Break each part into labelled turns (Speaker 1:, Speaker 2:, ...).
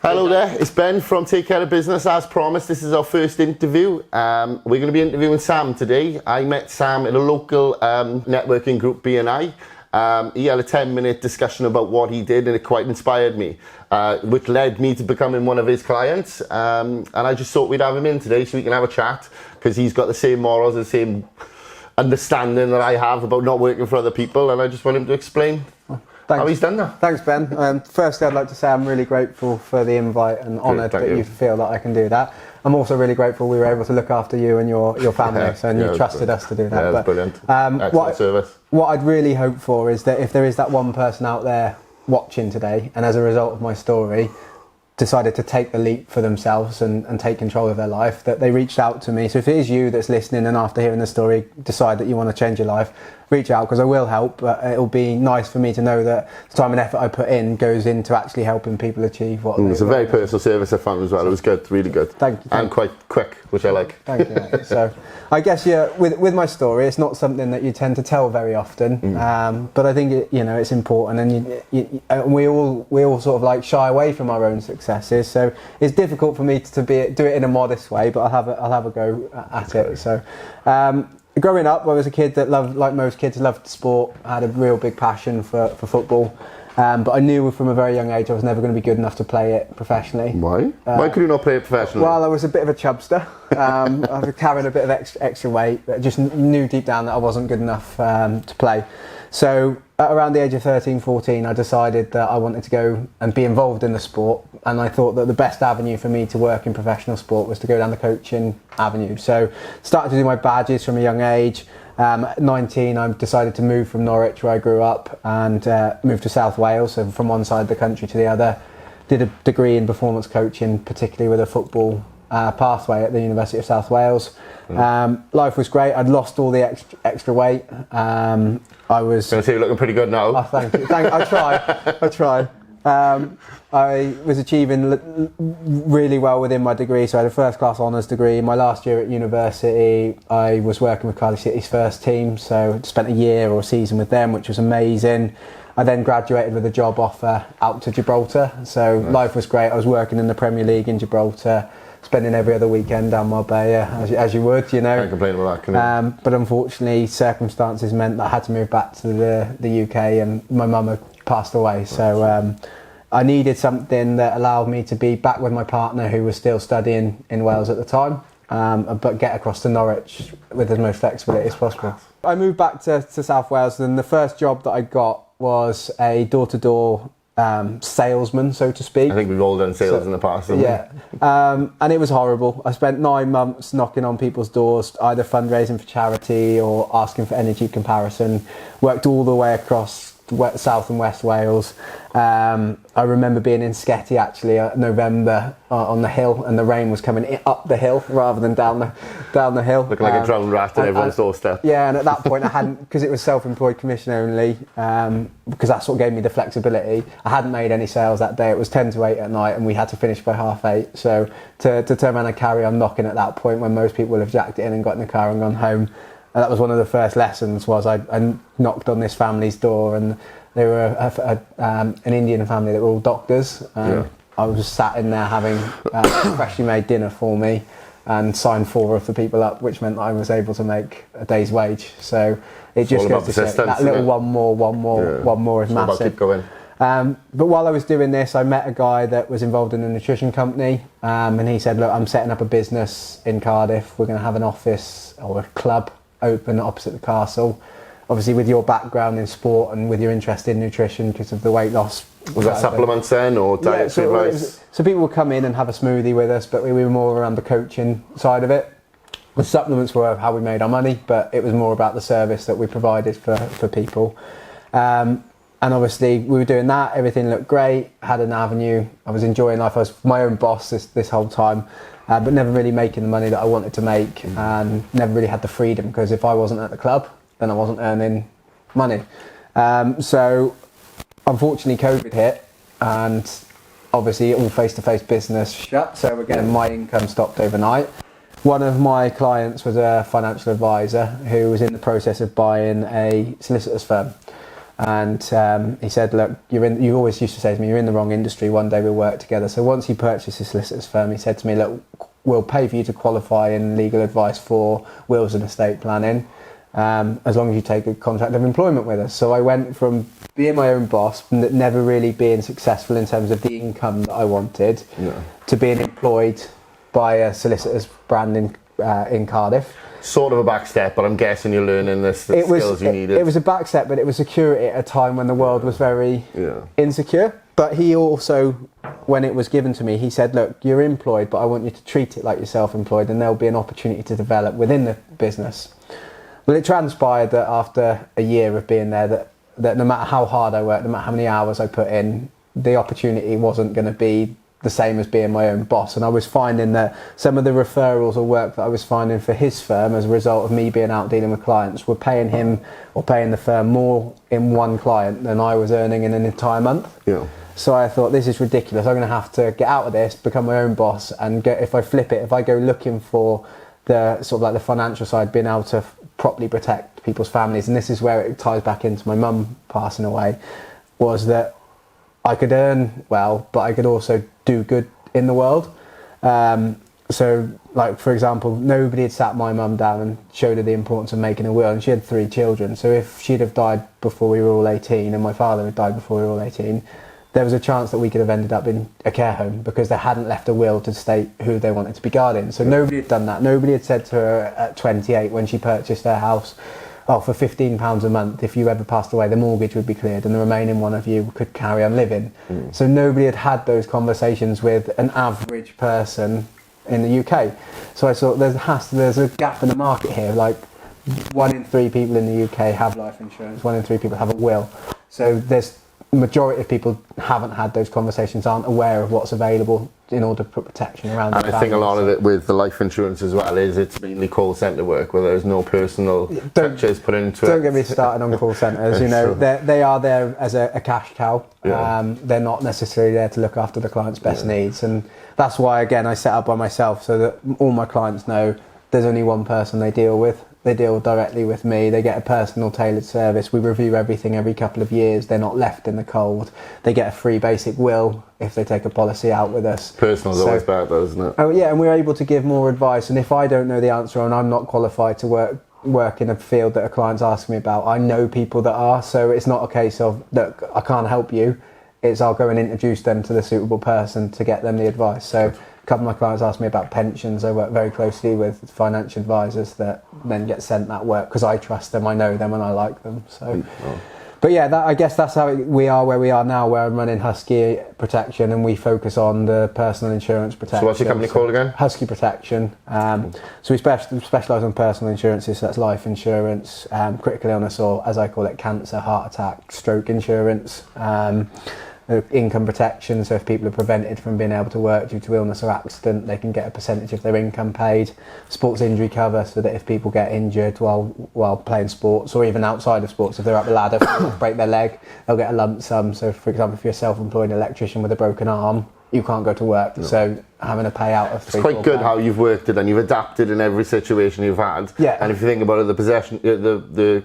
Speaker 1: Hello there, it's Ben from Take Care of Business. As promised, this is our first interview. We're going to be interviewing Sam today. I met Sam in a local networking group, BNI. He had a 10-minute discussion about what he did and it quite inspired me, which led me to becoming one of his clients. And I just thought we'd have him in today so we can have a chat, because he's got the same morals, the same understanding that I have about not working for other people, and I just want him to explain how he's done that.
Speaker 2: Thanks, Ben. Firstly, I'd like to say I'm really grateful for the invite and honoured that you feel that I can do that. I'm also really grateful we were able to look after you and your family, and you trusted us to do that.
Speaker 1: Yeah, that's brilliant. Excellent service.
Speaker 2: What I'd really hope for is that if there is that one person out there watching today, and as a result of my story, decided to take the leap for themselves and take control of their life, that they reached out to me. So if it is you that's listening and after hearing the story decide that you want to change your life, reach out, because I will help. But it'll be nice for me to know that the time and effort I put in goes into actually helping people achieve what
Speaker 1: It's a very personal service I found as well. It was good, really good.
Speaker 2: Thank you.
Speaker 1: And quite quick, which I like.
Speaker 2: Thank you, mate. So I guess with my story, it's not something that you tend to tell very often, but I think it's important, and we all sort of like shy away from our own successes. So it's difficult for me to do it in a modest way, but I'll have a go at it. So. Growing up, I was a kid that loved, like most kids, loved sport. I had a real big passion for football, but I knew from a very young age I was never going to be good enough to play it professionally.
Speaker 1: Why? Why could you not play it professionally?
Speaker 2: Well, I was a bit of a chubster. I was carrying a bit of extra weight, but just knew deep down that I wasn't good enough to play. So at around the age of 13, 14, I decided that I wanted to go and be involved in the sport, and I thought that the best avenue for me to work in professional sport was to go down the coaching avenue. So started to do my badges from a young age. At 19, I decided to move from Norwich, where I grew up, and moved to South Wales, so from one side of the country to the other. Did a degree in performance coaching, particularly with a football pathway at the University of South Wales. Life was great. I'd lost all the extra weight. I was
Speaker 1: going to say you're looking pretty good now.
Speaker 2: Oh, thank you. I tried. I was achieving really well within my degree, so I had a first class honours degree. My last year at university, I was working with Cardiff City's first team, so I spent a year or a season with them, which was amazing. I then graduated with a job offer out to Gibraltar, so life was great. I was working in the Premier League in Gibraltar, spending every other weekend down Marbella, as you would,
Speaker 1: Can't complain about that, can you?
Speaker 2: But unfortunately, circumstances meant that I had to move back to the UK, and my mum had passed away. So I needed something that allowed me to be back with my partner, who was still studying in Wales at the time, but get across to Norwich with as much flexibility as possible. I moved back to South Wales, and the first job that I got was a door-to-door salesman, so to speak.
Speaker 1: I think we've all done sales in the past.
Speaker 2: Yeah, and it was horrible. I spent 9 months knocking on people's doors, either fundraising for charity or asking for energy comparison. Worked all the way across South and West Wales. I remember being in Sketty actually November on the hill, and the rain was coming up the hill rather than down the hill.
Speaker 1: Looking like a drowned rat on everyone's doorstep.
Speaker 2: Yeah, and at that point I hadn't, because it was self-employed commission only, because that's what gave me the flexibility. I hadn't made any sales that day. It was 10 to 8 at night, and we had to finish by 8:30. So to turn around and carry on knocking at that point, when most people would have jacked it in and got in the car and gone home. And that was one of the first lessons. Was I knocked on this family's door, and they were an Indian family that were all doctors. I was sat in there having freshly made dinner for me, and signed 4 of the people up, which meant that I was able to make a day's wage. So it just goes to say that little one more is massive.
Speaker 1: Keep going.
Speaker 2: But while I was doing this, I met a guy that was involved in a nutrition company, and he said, "Look, I'm setting up a business in Cardiff. We're going to have an office or a club open opposite the castle. Obviously, with your background in sport and with your interest in nutrition because of the weight loss."
Speaker 1: Was that supplements then, or dietary advice?
Speaker 2: So people would come in and have a smoothie with us, but we were more around the coaching side of it. The supplements were how we made our money, but it was more about the service that we provided for people. And obviously we were doing that, everything looked great, had an avenue, I was enjoying life, I was my own boss this whole time, but never really making the money that I wanted to make, and never really had the freedom, because if I wasn't at the club, then I wasn't earning money. So unfortunately COVID hit, and obviously all face-to-face business shut, so again my income stopped overnight. One of my clients was a financial advisor who was in the process of buying a solicitor's firm. And he said, look, you always used to say to me, you're in the wrong industry, one day we'll work together. So once he purchased his solicitor's firm, he said to me, look, we'll pay for you to qualify in legal advice for wills and estate planning, as long as you take a contract of employment with us. So I went from being my own boss, never really being successful in terms of the income that I wanted, to being employed by a solicitor's brand in Cardiff.
Speaker 1: Sort of a back step, but I'm guessing you're learning the skills you needed.
Speaker 2: It was a back step, but it was security at a time when the world was very insecure. But he also, when it was given to me, he said, look, you're employed, but I want you to treat it like you're self-employed, and there'll be an opportunity to develop within the business. Well, it transpired that after a year of being there, that no matter how hard I worked, no matter how many hours I put in, the opportunity wasn't going to be the same as being my own boss. And I was finding that some of the referrals or work that I was finding for his firm as a result of me being out dealing with clients were paying him or paying the firm more in one client than I was earning in an entire month. So I thought, this is ridiculous. I'm going to have to get out of this, become my own boss, and if I go looking for the sort of like the financial side, being able to properly protect people's families, and this is where it ties back into my mum passing away, was that I could earn well, but I could also do good in the world. So, like, for example, nobody had sat my mum down and showed her the importance of making a will, and she had 3 children. So if she'd have died before we were all 18 and my father had died before we were all 18, there was a chance that we could have ended up in a care home because they hadn't left a will to state who they wanted to be guardian. So nobody had done that. Nobody had said to her at 28 when she purchased her house, oh, for £15 a month, if you ever passed away, the mortgage would be cleared and the remaining one of you could carry on living. So nobody had had those conversations with an average person in the UK. So I thought there's a gap in the market here. Like, 1 in 3 people in the UK have life insurance, 1 in 3 people have a will. So there's majority of people haven't had those conversations, aren't aware of what's available in order to put protection around their
Speaker 1: And I think a lot of it with the life insurance as well is it's mainly call centre work where there's no personal touches put into it.
Speaker 2: Don't get me started on call centres. You know, they are there as a cash cow. They're not necessarily there to look after the client's best needs, and that's why, again, I set up by myself so that all my clients know there's only one person they deal with. They deal directly with me. They get a personal tailored service. We review everything every couple of years. They're not left in the cold. They get a free basic will if they take a policy out with us.
Speaker 1: Personal's always better though, isn't it?
Speaker 2: Oh yeah, and we're able to give more advice. And if I don't know the answer and I'm not qualified to work in a field that a client's asking me about, I know people that are. So it's not a case of, look, I can't help you. It's I'll go and introduce them to the suitable person to get them the advice. So a couple of my clients asked me about pensions. I work very closely with financial advisors that then get sent that work because I trust them, I know them, and I like them. So, but yeah, I guess that's how we are where we are now, where I'm running Husky Protection, and we focus on the personal insurance protection.
Speaker 1: So what's your company called again?
Speaker 2: Husky Protection. So we specialise on personal insurances. So that's life insurance, critical illness, or as I call it, cancer, heart attack, stroke insurance. Income protection, so if people are prevented from being able to work due to illness or accident, they can get a percentage of their income paid. Sports injury cover, so that if people get injured while playing sports or even outside of sports, if they're up the ladder, break their leg, they'll get a lump sum. So for example, if you're a self-employed electrician with a broken arm, you can't go to work, so having a payout of £3-4.
Speaker 1: It's quite good how you've worked it and you've adapted in every situation you've had. And if you think about it, the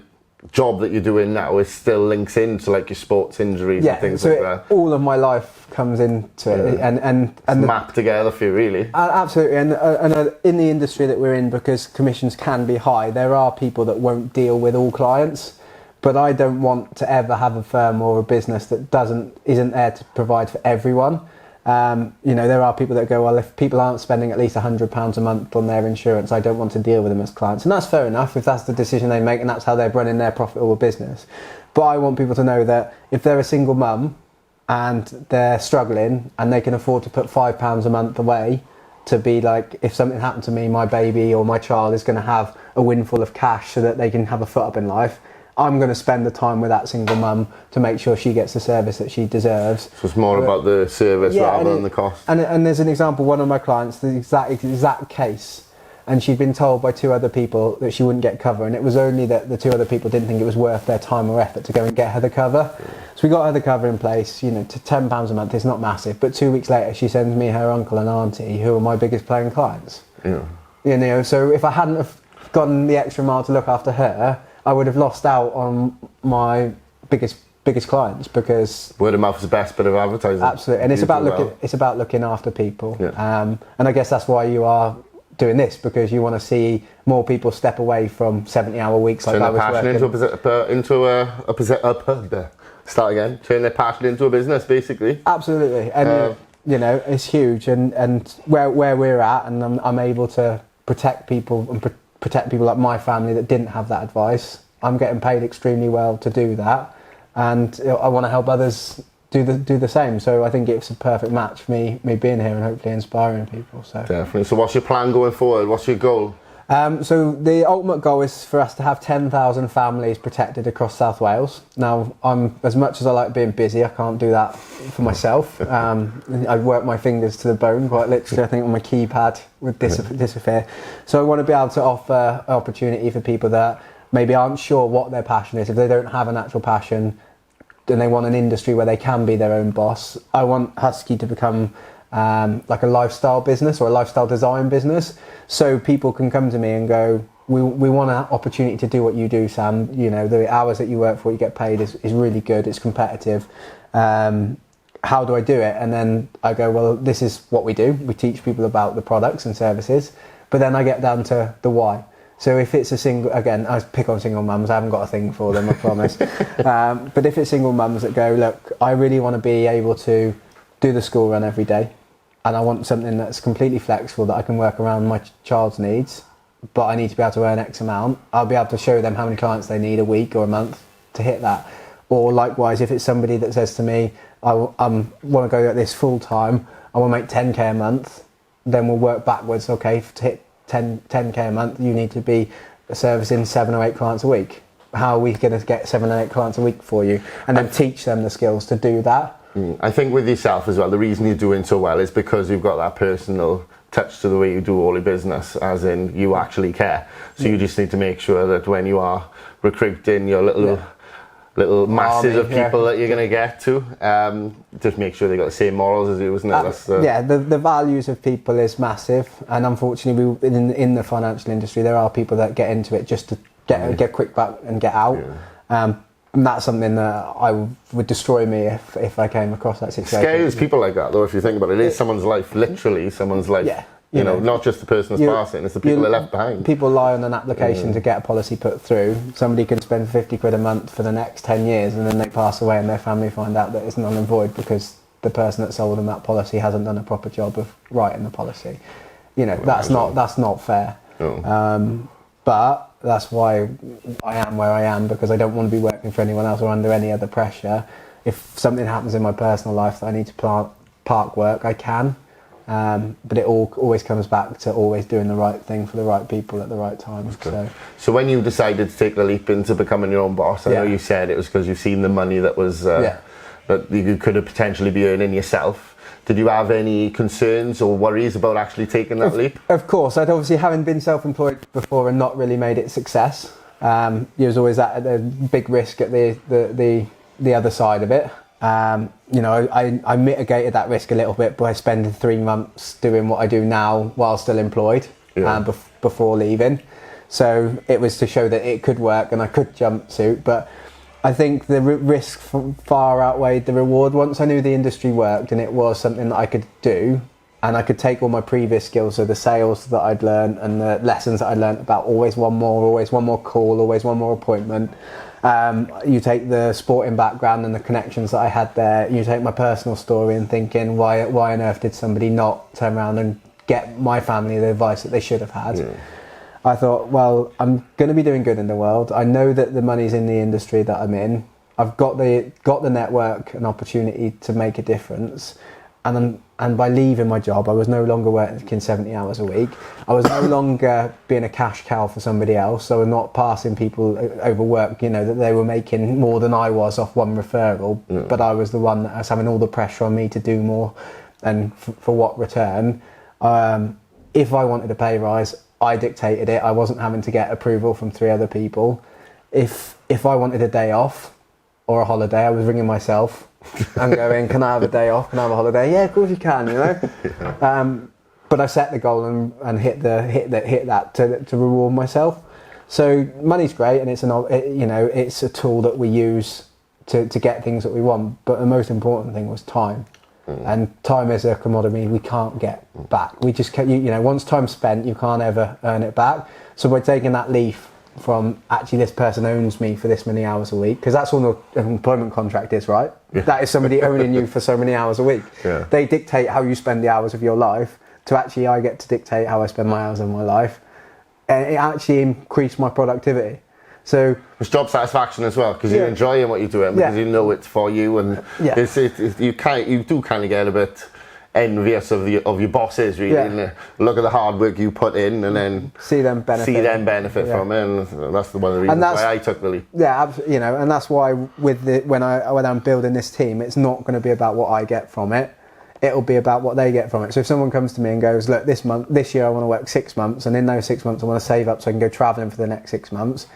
Speaker 1: job that you're doing now is still links into like your sports injuries and things like that.
Speaker 2: All of my life comes into it, and
Speaker 1: it's mapped together for you, really.
Speaker 2: Absolutely, and in the industry that we're in, because commissions can be high, there are people that won't deal with all clients. But I don't want to ever have a firm or a business that isn't there to provide for everyone. There are people that go, well, if people aren't spending at least £100 a month on their insurance, I don't want to deal with them as clients. And that's fair enough if that's the decision they make and that's how they're running their profitable business. But I want people to know that if they're a single mum and they're struggling and they can afford to put £5 a month away to be like, if something happened to me, my baby or my child is going to have a windfall of cash so that they can have a foot up in life, I'm going to spend the time with that single mum to make sure she gets the service that she deserves.
Speaker 1: So it's more about the service rather than the cost.
Speaker 2: And there's an example, one of my clients, the exact case, and she'd been told by 2 other people that she wouldn't get cover, and it was only that the 2 other people didn't think it was worth their time or effort to go and get her the cover. So we got her the cover in place, to £10 a month, it's not massive, but 2 weeks later she sends me her uncle and auntie, who are my biggest paying clients. So if I hadn't have gone the extra mile to look after her, I would have lost out on my biggest clients, because
Speaker 1: word of mouth is the best bit of advertising.
Speaker 2: absolutely, and it's about looking after people.
Speaker 1: Yeah.
Speaker 2: And I guess that's why you are doing this, because you want to see more people step away from 70-hour weeks like I was working. Turn their passion into a business, basically. Absolutely, and you know, it's huge, and where we're at, and I'm able to protect people and protect people like my family that didn't have that advice. I'm getting paid extremely well to do that, and I want to help others do the same. So I think it's a perfect match for me being here and hopefully inspiring people. So
Speaker 1: definitely. So what's your plan going forward? What's your goal?
Speaker 2: So the ultimate goal is for us to have 10,000 families protected across South Wales. Now, as much as I like being busy, I can't do that for myself. I work my fingers to the bone, quite literally. I think on my keypad would disappear. So I want to be able to offer opportunity for people that maybe aren't sure what their passion is. If they don't have an actual passion, then they want an industry where they can be their own boss. I want Husky to become like a lifestyle business or a lifestyle design business, so people can come to me and go, we want an opportunity to do what you do, Sam. You know, the hours that you work for, you get paid is really good, it's competitive. How do I do it? And then I go, well, this is what we do. We teach people about the products and services, but then I get down to the why. So if it's a single, again, I pick on single mums, I haven't got a thing for them, I promise. But if it's single mums that go, look, I really want to be able to do the school run every day, and I want something that's completely flexible, that I can work around my child's needs, but I need to be able to earn X amount. I'll be able to show them how many clients they need a week or a month to hit that. Or likewise, if it's somebody that says to me, I want to go at this full time, I want to make 10k a month, then we'll work backwards. Okay, to hit 10k a month, you need to be servicing 7 or 8 clients a week. How are we going to get 7 or 8 clients a week for you? And then teach them the skills to do that.
Speaker 1: I think with yourself as well, the reason you're doing so well is because you've got that personal touch to the way you do all your business, as in you actually care. So you just need to make sure that when you are recruiting your little masses of people that you're going to get to, just make sure they've got the same morals as you, isn't it?
Speaker 2: The values of people is massive, and unfortunately in the financial industry there are people that get into it just to get quick buck and get out. And that's something that I would destroy me if I came across that situation.
Speaker 1: Scares people like that, though, if you think about it. It is someone's life, literally someone's life. Yeah. You know, not just the person that's passing, it's the people they're left behind.
Speaker 2: People lie on an application to get a policy put through. Somebody can spend 50 quid a month for the next 10 years, and then they pass away and their family find out that it's null and void because the person that sold them that policy hasn't done a proper job of writing the policy. You know, that's not fair.
Speaker 1: Oh.
Speaker 2: But that's why I am where I am, because I don't want to be working for anyone else or under any other pressure. If something happens in my personal life that I need to park work, I can. But it always comes back to always doing the right thing for the right people at the right time.
Speaker 1: Okay. So when you decided to take the leap into becoming your own boss, I know you said it was because you've seen the money that was that you could have potentially be earning yourself. Did you have any concerns or worries about actually taking that leap?
Speaker 2: Of course, I'd obviously, having been self-employed before and not really made it success, there was always that big risk at the other side of it. You know, I mitigated that risk a little bit by spending 3 months doing what I do now while still employed before leaving. So it was to show that it could work and I could jump suit, but I think the risk far outweighed the reward once I knew the industry worked and it was something that I could do, and I could take all my previous skills, so the sales that I'd learned and the lessons that I'd learned about always one more call, always one more appointment. You take the sporting background and the connections that I had there, you take my personal story and thinking, why on earth did somebody not turn around and get my family the advice that they should have had? Yeah. I thought, well, I'm going to be doing good in the world. I know that the money's in the industry that I'm in. I've got the network and opportunity to make a difference. And by leaving my job, I was no longer working 70 hours a week. I was no longer being a cash cow for somebody else. So I was not passing people over work, you know, that they were making more than I was off one referral. Yeah. But I was the one that was having all the pressure on me to do more, and for what return. If I wanted a pay rise, I dictated it. I wasn't having to get approval from 3 other people. If I wanted a day off or a holiday, I was ringing myself and going, can I have a day off? Can I have a holiday? Yeah, of course you can, you know. Yeah. But I set the goal and hit that to reward myself. So money's great, and it's it's a tool that we use to get things that we want. But the most important thing was time. And time is a commodity we can't get back. We just can't, you know, once time's spent, you can't ever earn it back. So by taking that leaf from actually this person owns me for this many hours a week, because that's all an employment contract is, right? Yeah. That is somebody owning you for so many hours a week. Yeah. They dictate how you spend the hours of your life, to actually I get to dictate how I spend my hours of my life. And it actually increased my productivity. So
Speaker 1: it's job satisfaction as well, because you're enjoying what you're doing, because you know it's for you, and you do kind of get a bit envious of your bosses, really. And look at the hard work you put in, and then
Speaker 2: see them benefit
Speaker 1: from it, and that's one of the reasons why I took the leap.
Speaker 2: Yeah, you know, and that's why when I'm building this team, it's not going to be about what I get from it. It'll be about what they get from it. So if someone comes to me and goes, look, this year I want to work 6 months, and in those 6 months I want to save up so I can go travelling for the next 6 months.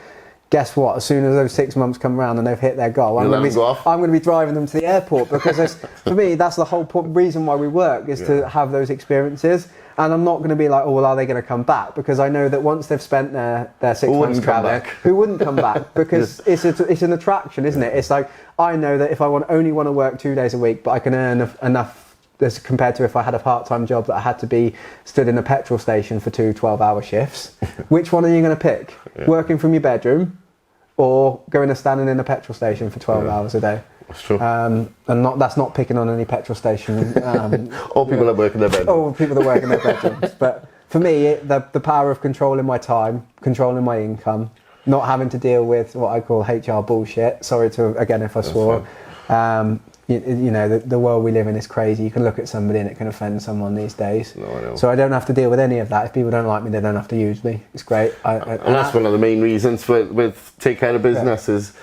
Speaker 2: Guess what? As soon as those 6 months come around and they've hit their goal, I'm going to be driving them to the airport, because for me, that's the whole reason why we work, is to have those experiences. And I'm not going to be like, oh, well, are they going to come back? Because I know that once they've spent their 6 months traveling, who wouldn't come back? Because it's an attraction, isn't it? It's like, I know that if I only want to work 2 days a week, but I can earn enough as compared to if I had a part-time job that I had to be stood in a petrol station for 2 12-hour shifts. Which one are you going to pick? Working from your bedroom, or going and standing in a petrol station for 12 hours a day?
Speaker 1: That's true.
Speaker 2: And that's not picking on any petrol station.
Speaker 1: Or people that work in their bedrooms.
Speaker 2: Or people that work in their bedrooms. But for me, the power of controlling my time, controlling my income, not having to deal with what I call HR bullshit. Sorry again if I swore. You know, the world we live in is crazy. You can look at somebody and it can offend someone these days.
Speaker 1: No, I know.
Speaker 2: So I don't have to deal with any of that. If people don't like me, they don't have to use me. It's great.
Speaker 1: And that's one of the main reasons with Take Care of Business is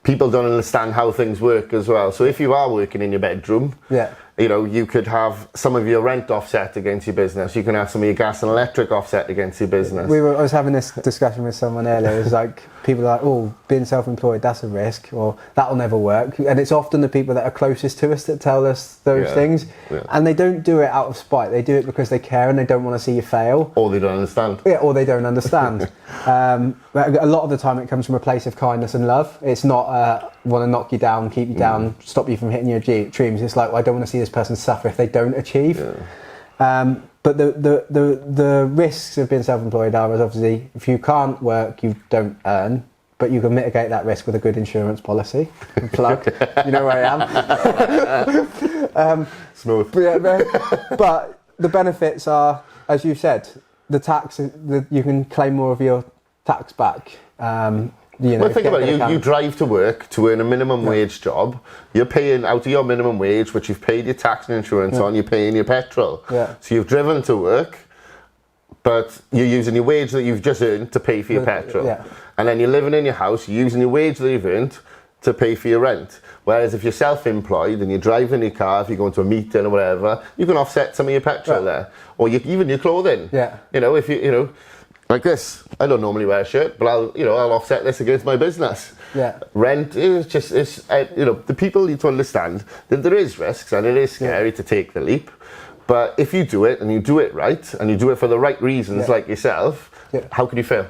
Speaker 1: people don't understand how things work as well. So if you are working in your bedroom, you know, you could have some of your rent offset against your business. You can have some of your gas and electric offset against your business.
Speaker 2: I was having this discussion with someone earlier. It was like, people are like, oh, being self-employed, that's a risk, or that'll never work. And it's often the people that are closest to us that tell us those things. Yeah. And they don't do it out of spite. They do it because they care and they don't want to see you fail.
Speaker 1: Or they don't understand.
Speaker 2: Yeah, or they don't understand. A lot of the time it comes from a place of kindness and love. It's not want to knock you down, keep you down, stop you from hitting your dreams. It's like, well, I don't want to see this person suffer if they don't achieve. But the risks of being self-employed are obviously, if you can't work, you don't earn, but you can mitigate that risk with a good insurance policy. Plug, you know where I am.
Speaker 1: Smooth.
Speaker 2: But the benefits are, as you said, the tax. You can claim more of your tax back. You know,
Speaker 1: well, think about it. You drive to work to earn a minimum wage job. You're paying out of your minimum wage, which you've paid your tax and insurance on. You're paying your petrol. So you've driven to work, but you're using your wage that you've just earned to pay for your petrol. And then you're living in your house. You're using your wage that you've earned to pay for your rent. Whereas if you're self-employed and you're driving your car, if you're going to a meeting or whatever, you can offset some of your petrol there, or even your clothing. You know, if you know. Like this, I don't normally wear a shirt, but I'll offset this against my business. Rent is the people need to understand that there is risks and it is scary to take the leap. But if you do it and you do it right and you do it for the right reasons, like yourself, how can you fail?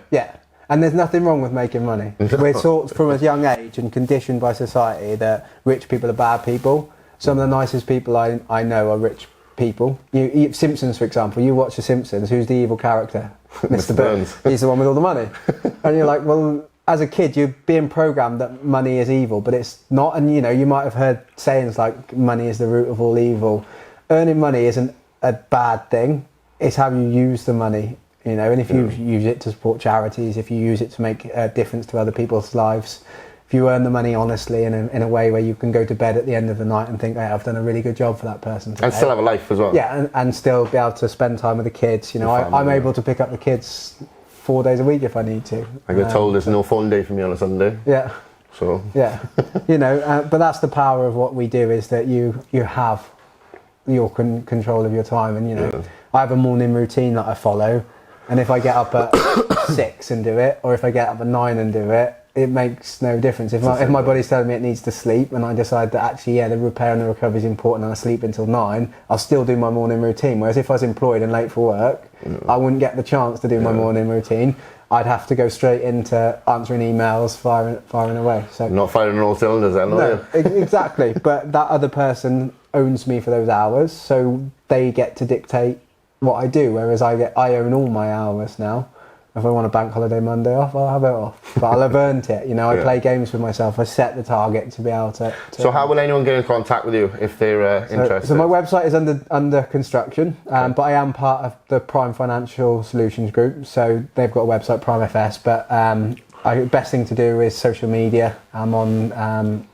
Speaker 2: And there's nothing wrong with making money. We're taught from a young age and conditioned by society that rich people are bad people. Some of the nicest people I know are rich people. Simpsons, for example. You watch The Simpsons. Who's the evil character? Mr. Burns. He's the one with all the money. And you're like, well, as a kid, you're being programmed that money is evil, but it's not. And you know, you might have heard sayings like, money is the root of all evil. Earning money isn't a bad thing. It's how you use the money, you know. And if you use it to support charities, if you use it to make a difference to other people's lives, if you earn the money honestly and in a way where you can go to bed at the end of the night and think, hey, I've done a really good job for that person today.
Speaker 1: And still have a life as well.
Speaker 2: Yeah, and still be able to spend time with the kids. You know, I'm able to pick up the kids 4 days a week if I need to.
Speaker 1: I got told there's no phone day for me on a Sunday. So.
Speaker 2: You know, but that's the power of what we do, is that you have your control of your time. And, you know, I have a morning routine that I follow. And if I get up at 6 and do it, or if I get up at 9 and do it, it makes no difference. If my body's telling me it needs to sleep and I decide that actually, the repair and the recovery is important and I sleep until 9, I'll still do my morning routine. Whereas if I was employed and late for work, I wouldn't get the chance to do my morning routine. I'd have to go straight into answering emails, firing away. So
Speaker 1: Not firing on all cylinders then, are
Speaker 2: no, exactly. But that other person owns me for those hours, so they get to dictate what I do. Whereas I own all my hours now. If I want a bank holiday Monday off, I'll have it off. But I'll have earned it. You know, I play games with myself. I set the target to be able to.
Speaker 1: So how will anyone get in contact with you if they're interested?
Speaker 2: So my website is under construction, but I am part of the Prime Financial Solutions group. So they've got a website, Prime FS. But best thing to do is social media. I'm on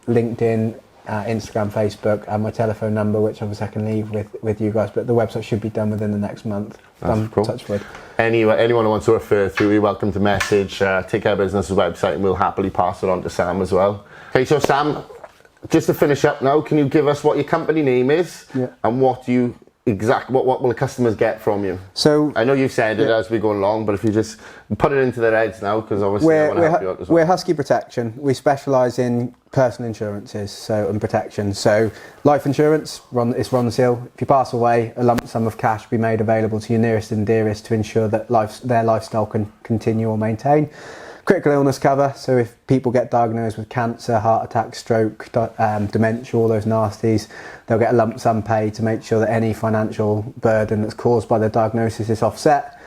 Speaker 2: LinkedIn, Instagram, Facebook, and my telephone number, which obviously I can leave with you guys. But the website should be done within the next month.
Speaker 1: That's cool.
Speaker 2: Touch wood.
Speaker 1: Anyone who wants to refer through, you're welcome to message Take Care Business's website, and we'll happily pass it on to Sam as well. Okay, so Sam, just to finish up now, can you give us what your company name is and what will the customers get from you? So I know you've said it as we go along, but if you just put it into their heads now, because obviously I want to help you out as well.
Speaker 2: We're Husky Protection. We specialise in personal insurances and protection. So life insurance, it's Ronseal. If you pass away, a lump sum of cash will be made available to your nearest and dearest to ensure that their lifestyle can continue or maintain. Critical illness cover, so if people get diagnosed with cancer, heart attack, stroke, dementia, all those nasties, they'll get a lump sum paid to make sure that any financial burden that's caused by the diagnosis is offset.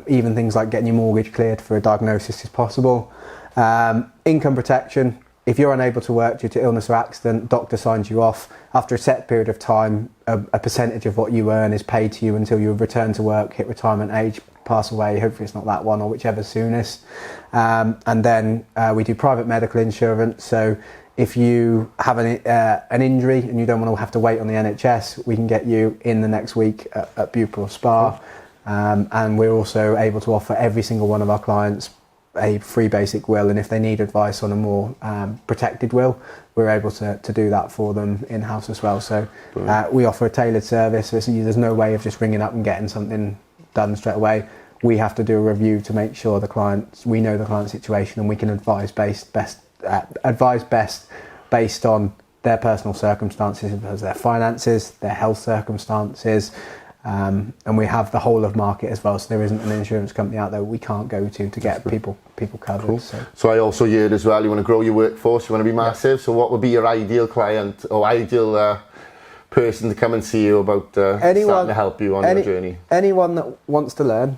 Speaker 2: Even things like getting your mortgage cleared for a diagnosis is possible. Income protection, if you're unable to work due to illness or accident, doctor signs you off. After a set period of time, a percentage of what you earn is paid to you until you return to work, hit retirement age, pass away. Hopefully it's not that one, or whichever's soonest. And then we do private medical insurance. So if you have an injury and you don't want to have to wait on the NHS, we can get you in the next week at Bupil Spa. And we're also able to offer every single one of our clients a free basic will, and if they need advice on a more protected will, we're able to do that for them in-house as well. So we offer a tailored service. There's no way of just ringing up and getting something done straight away. We have to do a review to make sure we know the client's situation, and we can advise best based on their personal circumstances, as their finances, their health circumstances. And we have the whole of market as well, so there isn't an insurance company out there we can't go to get people covered.
Speaker 1: Cool. So I also heard as well, you want to grow your workforce, you want to be massive. So what would be your ideal client or ideal person to come and see you about starting to help you on your journey?
Speaker 2: Anyone that wants to learn,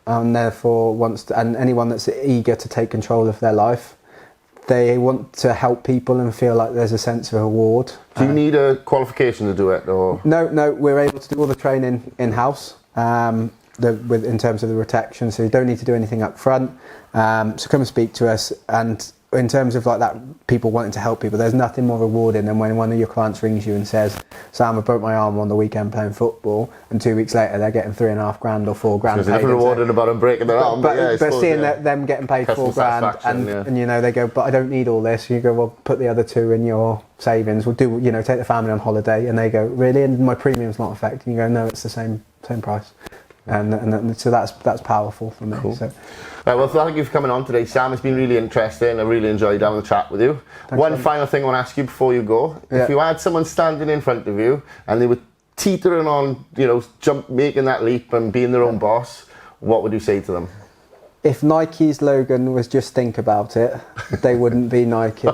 Speaker 2: and therefore and anyone that's eager to take control of their life. They want to help people and feel like there's a sense of reward.
Speaker 1: Do you need a qualification to do it, or?
Speaker 2: No, we're able to do all the training in-house in terms of the protection, so you don't need to do anything up front. So come and speak to us. And in terms of like that, people wanting to help people, there's nothing more rewarding than when one of your clients rings you and says, Sam, I broke my arm on the weekend playing football, and 2 weeks later they're getting $3,500 or $4,000.
Speaker 1: There's nothing rewarding about them breaking their arm, but
Speaker 2: seeing them getting paid $4,000 and you know, they go, but I don't need all this. You go, well, put the other two in your savings. We'll do, you know, take the family on holiday, and they go, really? And my premium's not affected. And you go, no, it's the same price. And so that's powerful for me.
Speaker 1: Cool.
Speaker 2: So.
Speaker 1: Right, well, thank you for coming on today, Sam. It's been really interesting. I really enjoyed having a chat with you. One final thing I want to ask you before you go. If you had someone standing in front of you and they were teetering on, you know, making that leap and being their own boss, what would you say to them?
Speaker 2: If Nike's slogan was just think about it, they wouldn't be Nike.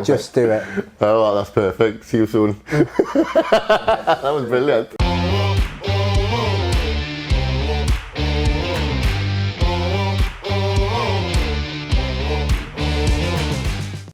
Speaker 2: Just do it.
Speaker 1: Oh, well, that's perfect. See you soon. That was brilliant.